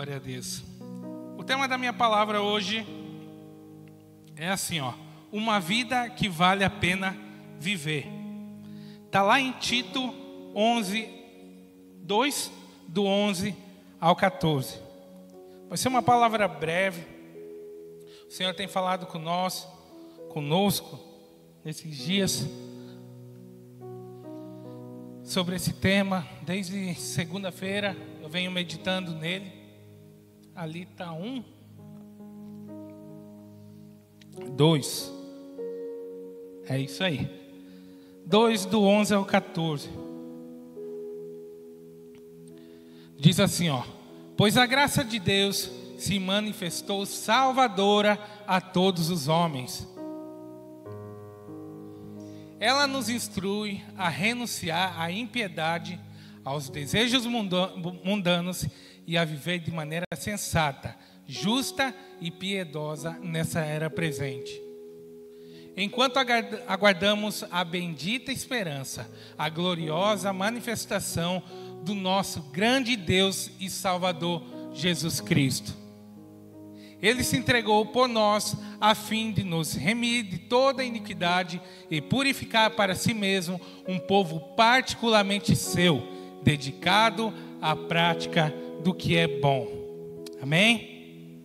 Glória a Deus. O tema da minha palavra hoje é assim, uma vida que vale a pena viver. Está lá em Tito 11, 2, do 11 ao 14. Vai ser uma palavra breve. O Senhor tem falado conosco, nesses dias, sobre esse tema. Desde segunda-feira eu venho meditando nele. Ali está 2. É isso aí. 2 do 11 ao 14. Diz assim, pois a graça de Deus se manifestou salvadora a todos os homens. Ela nos instrui a renunciar à impiedade, aos desejos mundanos e a viver de maneira sensata, justa e piedosa nessa era presente. Enquanto aguardamos a bendita esperança, a gloriosa manifestação do nosso grande Deus e Salvador Jesus Cristo. Ele se entregou por nós a fim de nos remir de toda iniquidade e purificar para si mesmo um povo particularmente seu, dedicado à prática do que é bom. Amém?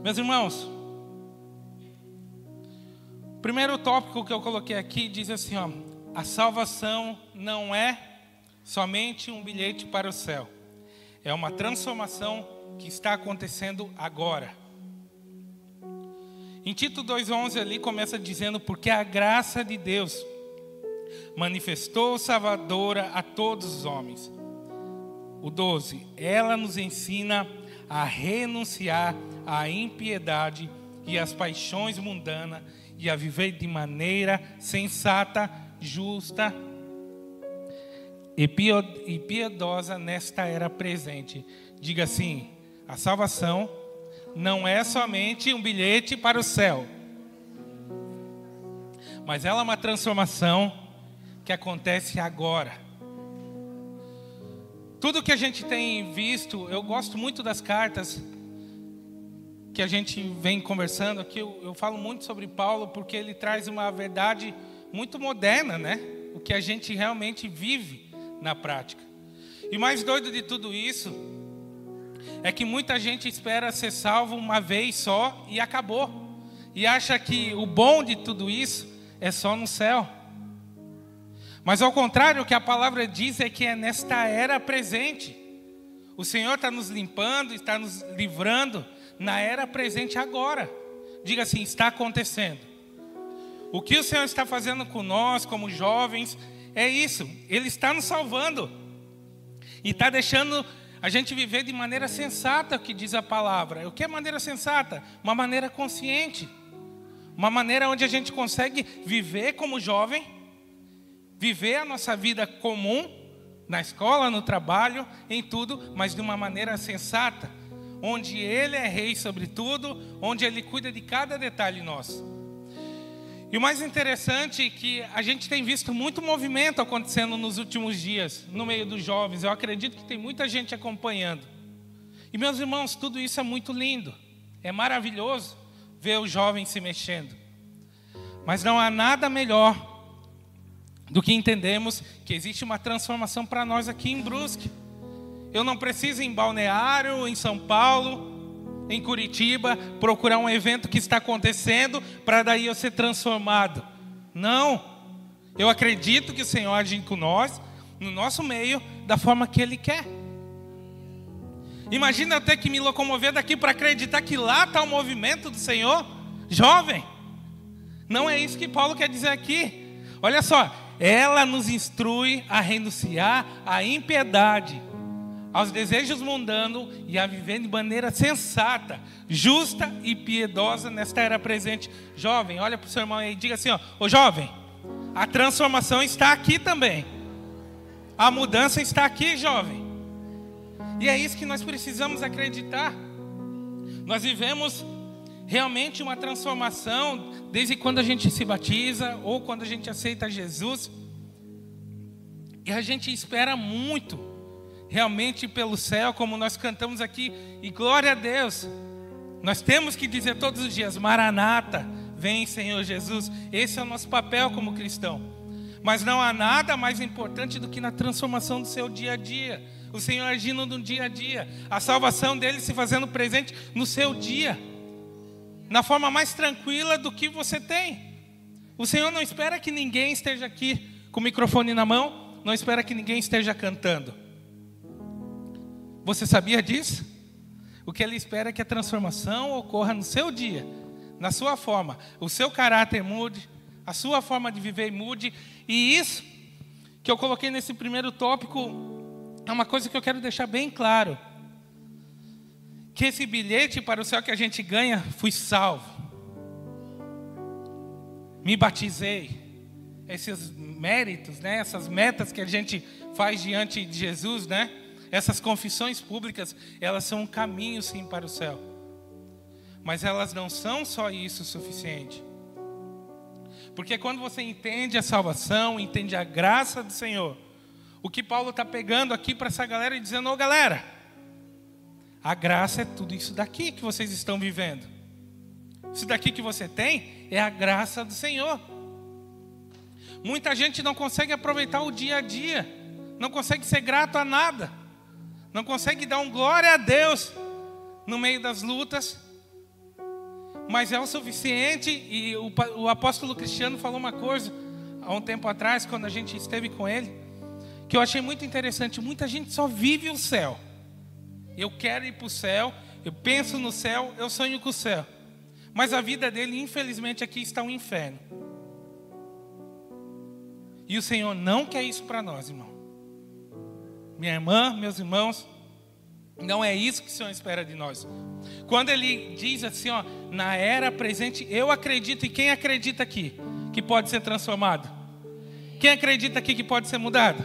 Meus irmãos, o primeiro tópico que eu coloquei aqui diz assim, a salvação não é somente um bilhete para o céu. É uma transformação que está acontecendo agora. Em Tito 2,11 ali começa dizendo, porque a graça de Deus manifestou salvadora a todos os homens. O 12, ela nos ensina a renunciar à impiedade e às paixões mundanas e a viver de maneira sensata, justa e piedosa nesta era presente. Diga assim, a salvação não é somente um bilhete para o céu, mas ela é uma transformação que acontece agora. Tudo que a gente tem visto, eu gosto muito das cartas que a gente vem conversando aqui. Eu falo muito sobre Paulo porque ele traz uma verdade muito moderna, né? O que a gente realmente vive na prática. E o mais doido de tudo isso é que muita gente espera ser salvo uma vez só e acabou. E acha que o bom de tudo isso é só no céu. Mas ao contrário, o que a palavra diz é que é nesta era presente. O Senhor está nos limpando, está nos livrando na era presente agora. Diga assim, está acontecendo. O que o Senhor está fazendo com nós, como jovens, é isso. Ele está nos salvando. E está deixando a gente viver de maneira sensata, que diz a palavra. O que é maneira sensata? Uma maneira consciente. Uma maneira onde a gente consegue viver como jovem, viver a nossa vida comum, na escola, no trabalho, em tudo, mas de uma maneira sensata, onde Ele é rei sobre tudo, onde Ele cuida de cada detalhe nosso. E o mais interessante é que a gente tem visto muito movimento acontecendo nos últimos dias, no meio dos jovens. Eu acredito que tem muita gente acompanhando. E meus irmãos, tudo isso é muito lindo. É maravilhoso ver os jovens se mexendo. Mas não há nada melhor do que entendermos que existe uma transformação para nós aqui em Brusque. Eu não preciso ir em Balneário, em São Paulo, em Curitiba, procurar um evento que está acontecendo para daí eu ser transformado. Não. Eu acredito que o Senhor age com nós, no nosso meio, da forma que Ele quer. Imagina eu ter que me locomover daqui para acreditar que lá está o movimento do Senhor. Jovem, não é isso que Paulo quer dizer aqui. Olha só, ela nos instrui a renunciar à impiedade, aos desejos mundanos e a viver de maneira sensata, justa e piedosa nesta era presente. Jovem, olha para o seu irmão aí e diga assim, ô jovem, a transformação está aqui também. A mudança está aqui, jovem. E é isso que nós precisamos acreditar. Nós vivemos realmente uma transformação desde quando a gente se batiza ou quando a gente aceita Jesus. E a gente espera muito realmente pelo céu, como nós cantamos aqui, e glória a Deus. Nós temos que dizer todos os dias: Maranata, vem Senhor Jesus. Esse é o nosso papel como cristão. Mas não há nada mais importante do que na transformação do seu dia a dia. O Senhor agindo no dia a dia, a salvação dele se fazendo presente no seu dia, na forma mais tranquila do que você tem. O Senhor não espera que ninguém esteja aqui com o microfone na mão, não espera que ninguém esteja cantando. Você sabia disso? O que Ele espera é que a transformação ocorra no seu dia, na sua forma, o seu caráter mude, a sua forma de viver mude. E isso que eu coloquei nesse primeiro tópico é uma coisa que eu quero deixar bem claro: que esse bilhete para o céu que a gente ganha, fui salvo, me batizei, esses méritos, né? Essas metas que a gente faz diante de Jesus, né? Essas confissões públicas, elas são um caminho sim para o céu, mas elas não são só isso o suficiente. Porque quando você entende a salvação, entende a graça do Senhor, o que Paulo está pegando aqui para essa galera e dizendo: ô galera, a graça é tudo isso daqui que vocês estão vivendo. Isso daqui que você tem é a graça do Senhor. Muita gente não consegue aproveitar o dia a dia, não consegue ser grato a nada, não consegue dar um glória a Deus no meio das lutas. Mas é o suficiente. E o apóstolo Cristiano falou uma coisa há um tempo atrás, quando a gente esteve com ele, que eu achei muito interessante. Muita gente só vive o céu. Eu quero ir para o céu, eu penso no céu, eu sonho com o céu. Mas a vida dele, infelizmente, aqui está um inferno. E o Senhor não quer isso para nós, irmão. Minha irmã, meus irmãos, não é isso que o Senhor espera de nós. Quando Ele diz assim, ó, na era presente, eu acredito. E quem acredita aqui que pode ser transformado? Quem acredita aqui que pode ser mudado?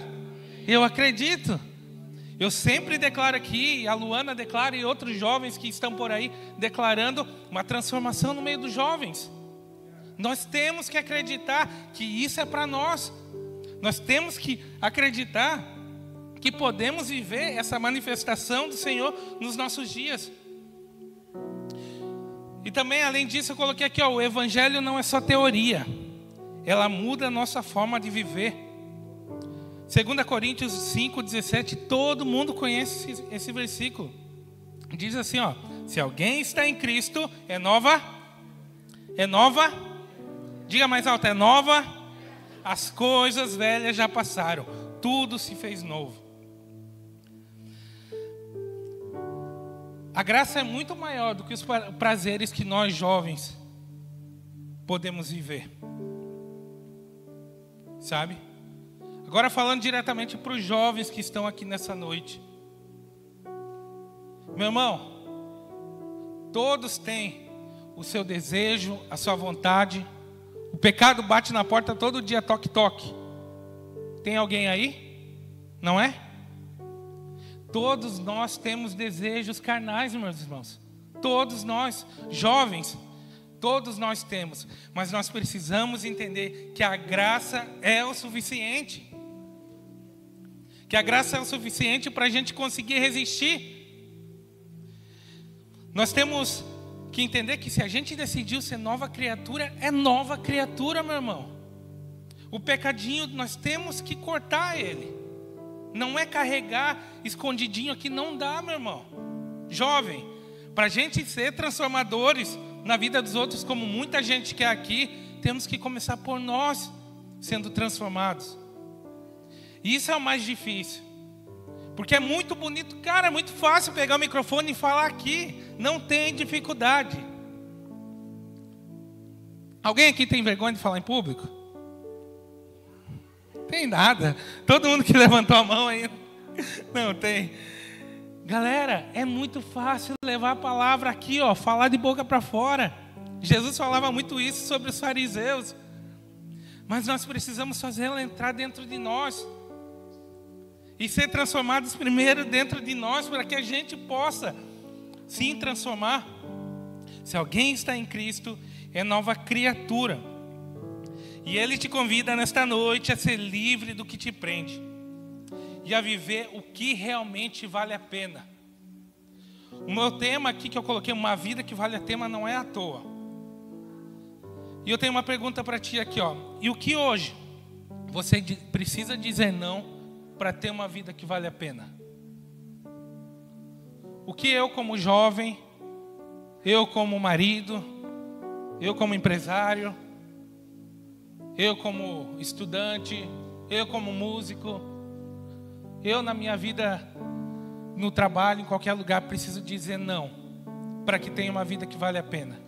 Eu acredito. Eu sempre declaro aqui, a Luana declara e outros jovens que estão por aí declarando uma transformação no meio dos jovens. Nós temos que acreditar que isso é para nós. Nós temos que acreditar que podemos viver essa manifestação do Senhor nos nossos dias. E também, além disso, eu coloquei aqui, ó, o Evangelho não é só teoria. Ela muda a nossa forma de viver. 2 Coríntios 5:17, todo mundo conhece esse versículo. Diz assim, ó: se alguém está em Cristo, é nova, diga mais alto, é nova, as coisas velhas já passaram, tudo se fez novo. A graça é muito maior do que os prazeres que nós jovens podemos viver, sabe? Agora falando diretamente para os jovens que estão aqui nessa noite. Meu irmão, todos têm o seu desejo, a sua vontade. O pecado bate na porta todo dia, toque, toque. Tem alguém aí? Não é? Todos nós temos desejos carnais, meus irmãos. Todos nós, jovens, todos nós temos. Mas nós precisamos entender que a graça é o suficiente. Que a graça é o suficiente para a gente conseguir resistir. Nós temos que entender que se a gente decidiu ser nova criatura, é nova criatura, meu irmão. O pecadinho, nós temos que cortar ele. Não é carregar escondidinho aqui, não dá, meu irmão. Jovem, para a gente ser transformadores na vida dos outros, como muita gente quer aqui, temos que começar por nós sendo transformados. E isso é o mais difícil. Porque é muito bonito, cara, é muito fácil pegar o microfone e falar aqui. Não tem dificuldade. Alguém aqui tem vergonha de falar em público? Tem nada. Todo mundo que levantou a mão aí. Não tem. Galera, é muito fácil levar a palavra aqui, ó, falar de boca para fora. Jesus falava muito isso sobre os fariseus. Mas nós precisamos fazer ela entrar dentro de nós. E ser transformados primeiro dentro de nós, para que a gente possa sim transformar. Se alguém está em Cristo, é nova criatura. E Ele te convida nesta noite a ser livre do que te prende. e a viver o que realmente vale a pena. O meu tema aqui que eu coloquei, uma vida que vale a pena, não é à toa. E eu tenho uma pergunta para ti aqui, ó. E o que hoje você precisa dizer não para ter uma vida que vale a pena? O que eu como jovem, eu como marido, eu como empresário, eu como estudante, eu como músico, eu na minha vida, no trabalho, em qualquer lugar, preciso dizer não para que tenha uma vida que vale a pena.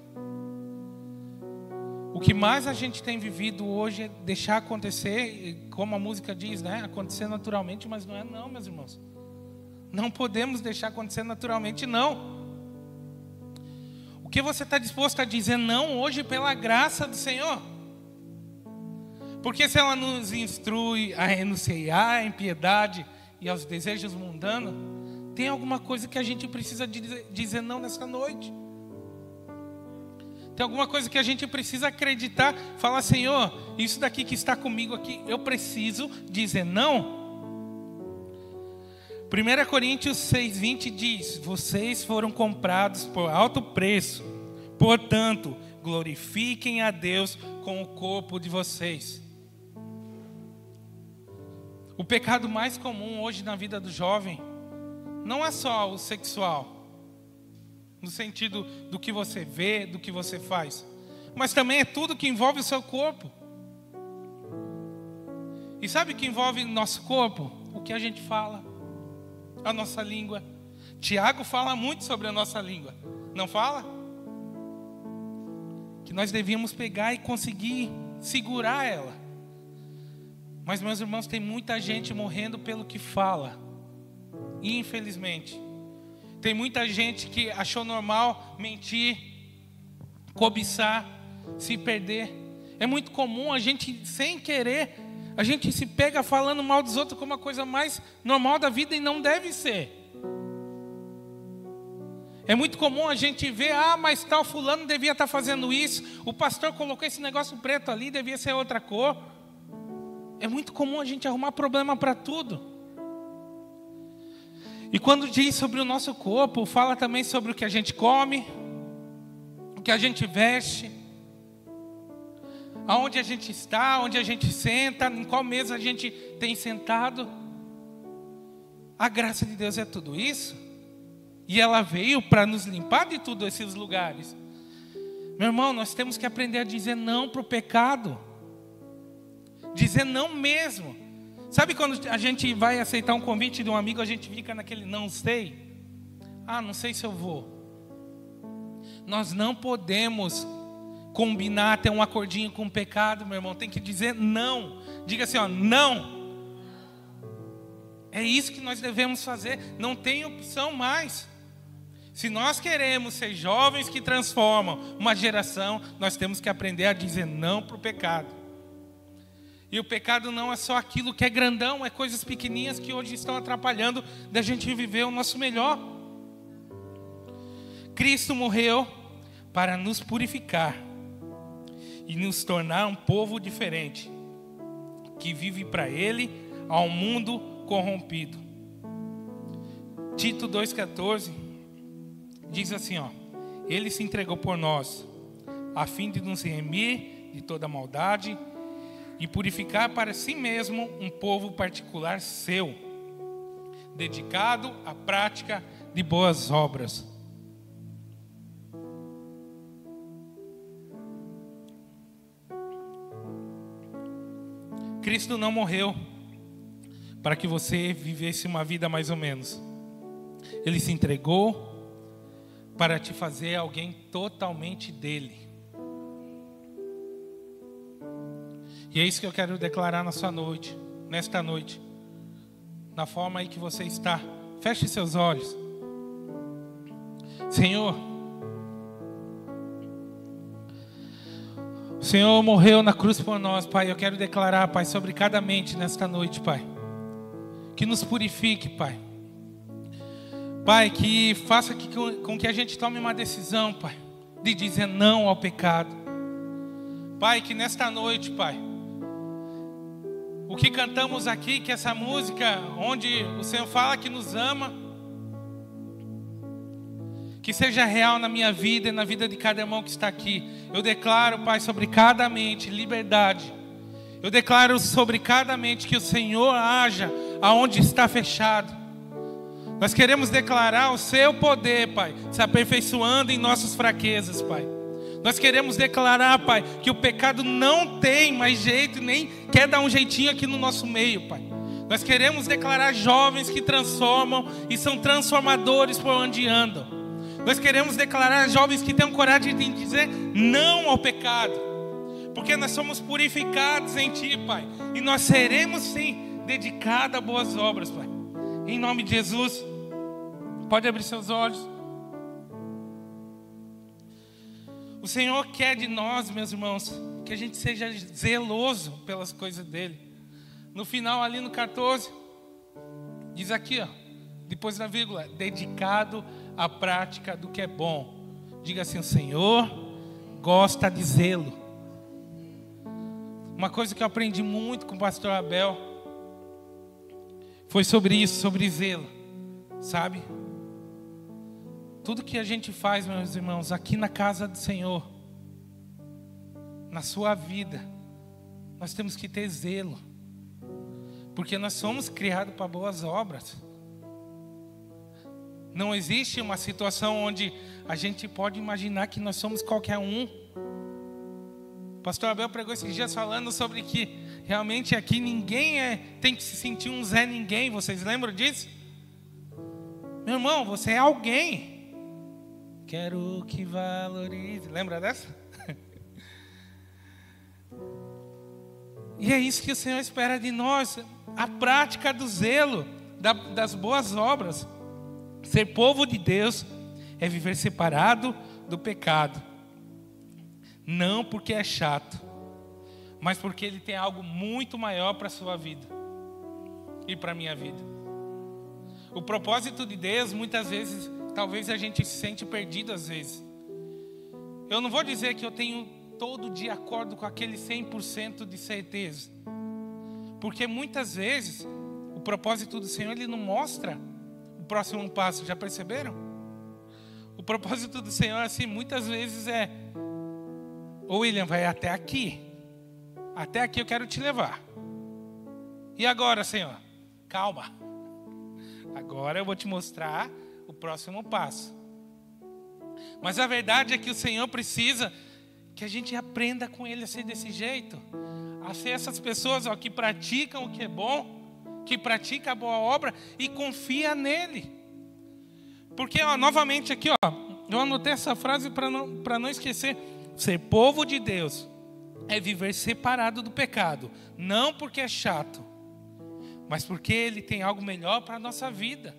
O que mais a gente tem vivido hoje é deixar acontecer, como a música diz, né? Acontecer naturalmente, mas não é não, meus irmãos. Não podemos deixar acontecer naturalmente, não. O que você está disposto a dizer não hoje pela graça do Senhor? Porque se ela nos instrui a renunciar à impiedade e aos desejos mundanos, tem alguma coisa que a gente precisa dizer não nessa noite. Tem alguma coisa que a gente precisa acreditar, falar, Senhor, isso daqui que está comigo aqui, eu preciso dizer não. 1 Coríntios 6:20 diz: vocês foram comprados por alto preço, portanto, glorifiquem a Deus com o corpo de vocês. O pecado mais comum hoje na vida do jovem não é só o sexual, no sentido do que você vê, do que você faz, mas também é tudo que envolve o seu corpo. E sabe o que envolve o nosso corpo? O que a gente fala, a nossa língua. Tiago fala muito sobre a nossa língua, não fala? Que nós devíamos pegar e conseguir segurar ela. Mas, meus irmãos, tem muita gente morrendo pelo que fala, infelizmente. Tem muita gente que achou normal mentir, cobiçar, se perder. É muito comum a gente, sem querer, a gente se pega falando mal dos outros como a coisa mais normal da vida e não deve ser. É muito comum a gente ver, mas tal fulano devia estar fazendo isso, o pastor colocou esse negócio preto ali, devia ser outra cor. É muito comum a gente arrumar problema para tudo. E quando diz sobre o nosso corpo, fala também sobre o que a gente come, o que a gente veste, aonde a gente está, onde a gente senta, em qual mesa a gente tem sentado. A graça de Deus é tudo isso. E ela veio para nos limpar de todos esses lugares. Meu irmão, nós temos que aprender a dizer não para o pecado. Dizer não mesmo. Sabe quando a gente vai aceitar um convite de um amigo, a gente fica naquele não sei? Não sei se eu vou. Nós não podemos combinar, ter um acordinho com o pecado, meu irmão. Tem que dizer não. Diga assim, não. É isso que nós devemos fazer. Não tem opção mais. Se nós queremos ser jovens que transformam uma geração, nós temos que aprender a dizer não para o pecado. E o pecado não é só aquilo que é grandão, é coisas pequenininhas que hoje estão atrapalhando da gente viver o nosso melhor. Cristo morreu para nos purificar e nos tornar um povo diferente, que vive para Ele ao mundo corrompido. Tito 2,14 diz assim, Ele se entregou por nós, a fim de nos remir de toda maldade e purificar para si mesmo um povo particular seu, dedicado à prática de boas obras. Cristo não morreu para que você vivesse uma vida mais ou menos. Ele se entregou para te fazer alguém totalmente dele. E é isso que eu quero declarar na sua noite, nesta noite, na forma aí que você está. Feche seus olhos. Senhor, o Senhor morreu na cruz por nós, Pai. Eu quero declarar, Pai, sobre cada mente nesta noite, Pai, que nos purifique, Pai. Pai, que faça com que a gente tome uma decisão, Pai, de dizer não ao pecado. Pai, que nesta noite, Pai, o que cantamos aqui, que essa música onde o Senhor fala que nos ama, que seja real na minha vida e na vida de cada irmão que está aqui. Eu declaro, Pai, sobre cada mente, liberdade. Eu declaro sobre cada mente que o Senhor haja aonde está fechado. Nós queremos declarar o Seu poder, Pai, se aperfeiçoando em nossas fraquezas, Pai. Nós queremos declarar, Pai, que o pecado não tem mais jeito, nem quer dar um jeitinho aqui no nosso meio, Pai. Nós queremos declarar jovens que transformam e são transformadores por onde andam. Nós queremos declarar jovens que tenham coragem de dizer não ao pecado. Porque nós somos purificados em Ti, Pai. E nós seremos, sim, dedicados a boas obras, Pai. Em nome de Jesus. Pode abrir seus olhos. O Senhor quer de nós, meus irmãos, que a gente seja zeloso pelas coisas dEle. No final, ali no 14, diz aqui, ó, depois da vírgula, dedicado à prática do que é bom. Diga assim: o Senhor gosta de zelo. Uma coisa que eu aprendi muito com o pastor Abel foi sobre isso, sobre zelo, sabe? Tudo que a gente faz, meus irmãos, aqui na casa do Senhor, na sua vida, nós temos que ter zelo, porque nós somos criados para boas obras. Não existe uma situação onde a gente pode imaginar que nós somos qualquer um. O pastor Abel pregou esses dias falando sobre que realmente aqui ninguém tem que se sentir um Zé Ninguém. Vocês lembram disso? Meu irmão, você é alguém. Quero que valorize. Lembra dessa? E é isso que o Senhor espera de nós. A prática do zelo, das boas obras. Ser povo de Deus é viver separado do pecado. Não porque é chato, mas porque Ele tem algo muito maior para a sua vida e para a minha vida. O propósito de Deus, muitas vezes, talvez a gente se sente perdido às vezes. Eu não vou dizer que eu tenho todo dia acordo com aquele 100% de certeza. Porque muitas vezes o propósito do Senhor, Ele não mostra o próximo passo. Já perceberam? O propósito do Senhor, assim, muitas vezes é: ô William, vai até aqui. Até aqui eu quero te levar. E agora, Senhor? Calma. Agora eu vou te mostrar o próximo passo. Mas a verdade é que o Senhor precisa que a gente aprenda com Ele a ser desse jeito. A ser essas pessoas, ó, que praticam o que é bom, que praticam a boa obra e confia nele. Porque, ó, novamente aqui, ó, eu anotei essa frase para não esquecer. Ser povo de Deus é viver separado do pecado. Não porque é chato, mas porque Ele tem algo melhor para a nossa vida.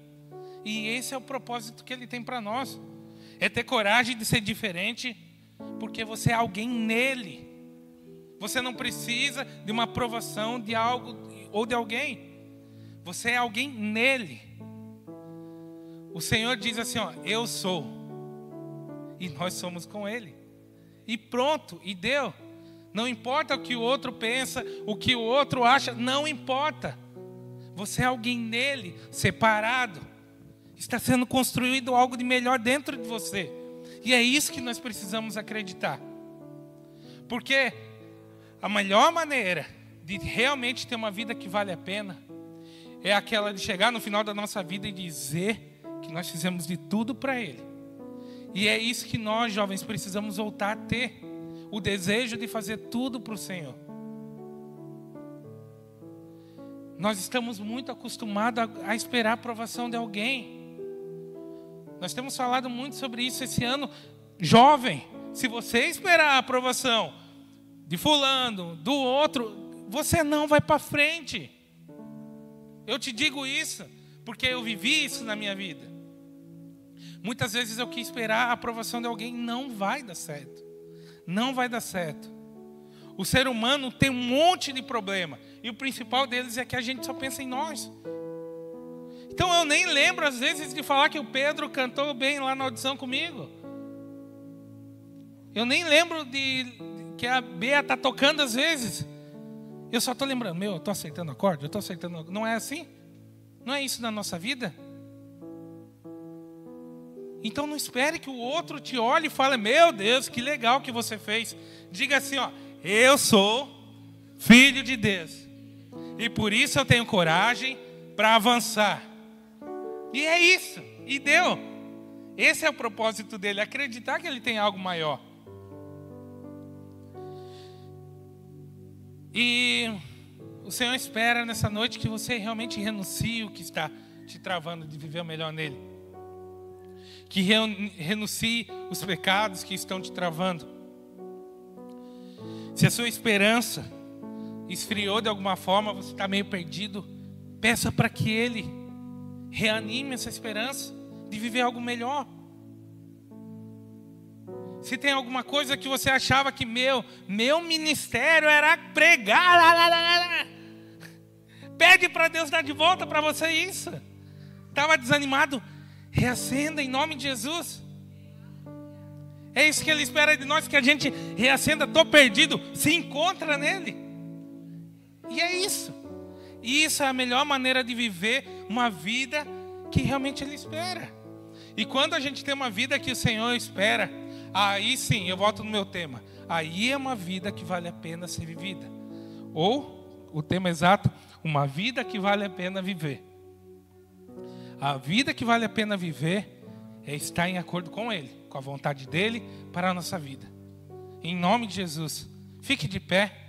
E esse é o propósito que Ele tem para nós. É ter coragem de ser diferente, porque você é alguém nele. Você não precisa de uma aprovação de algo ou de alguém. Você é alguém nele. O Senhor diz assim, ó: eu sou. E nós somos com Ele. E pronto, e deu. Não importa o que o outro pensa, o que o outro acha, não importa. Você é alguém nele, separado. Está sendo construído algo de melhor dentro de você. E é isso que nós precisamos acreditar. Porque a melhor maneira de realmente ter uma vida que vale a pena é aquela de chegar no final da nossa vida e dizer que nós fizemos de tudo para Ele. E é isso que nós, jovens, precisamos voltar a ter. O desejo de fazer tudo para o Senhor. Nós estamos muito acostumados a esperar a aprovação de alguém. Nós temos falado muito sobre isso esse ano. Jovem, se você esperar a aprovação de fulano, do outro, você não vai para frente. Eu te digo isso, porque eu vivi isso na minha vida. Muitas vezes eu quis esperar a aprovação de alguém, não vai dar certo. Não vai dar certo. O ser humano tem um monte de problema. E o principal deles é que a gente só pensa em nós. Então eu nem lembro às vezes de falar que o Pedro cantou bem lá na audição comigo. Eu nem lembro de que a Bea está tocando às vezes. Eu só estou lembrando, eu estou acertando acorde, eu estou acertando. Não é assim? Não é isso na nossa vida? Então não espere que o outro te olhe e fale, meu Deus, que legal que você fez. Diga assim, ó, eu sou filho de Deus. E por isso eu tenho coragem para avançar. E é isso. E deu. Esse é o propósito dele, acreditar que ele tem algo maior. E o Senhor espera nessa noite que você realmente renuncie o que está te travando de viver o melhor nele. Que renuncie os pecados que estão te travando. Se a sua esperança esfriou de alguma forma, você está meio perdido, peça para que Ele reanime essa esperança de viver algo melhor. Se tem alguma coisa que você achava que meu ministério era pregar, pede para Deus dar de volta para você isso. Estava desanimado, reacenda em nome de Jesus. É isso que Ele espera de nós, que a gente reacenda. Estou perdido, se encontra nele. E é isso. E isso é a melhor maneira de viver uma vida que realmente Ele espera. E quando a gente tem uma vida que o Senhor espera, aí sim, eu volto no meu tema. Aí é uma vida que vale a pena ser vivida. Ou, o tema exato, uma vida que vale a pena viver. A vida que vale a pena viver é estar em acordo com Ele, com a vontade dEle para a nossa vida. Em nome de Jesus, fique de pé.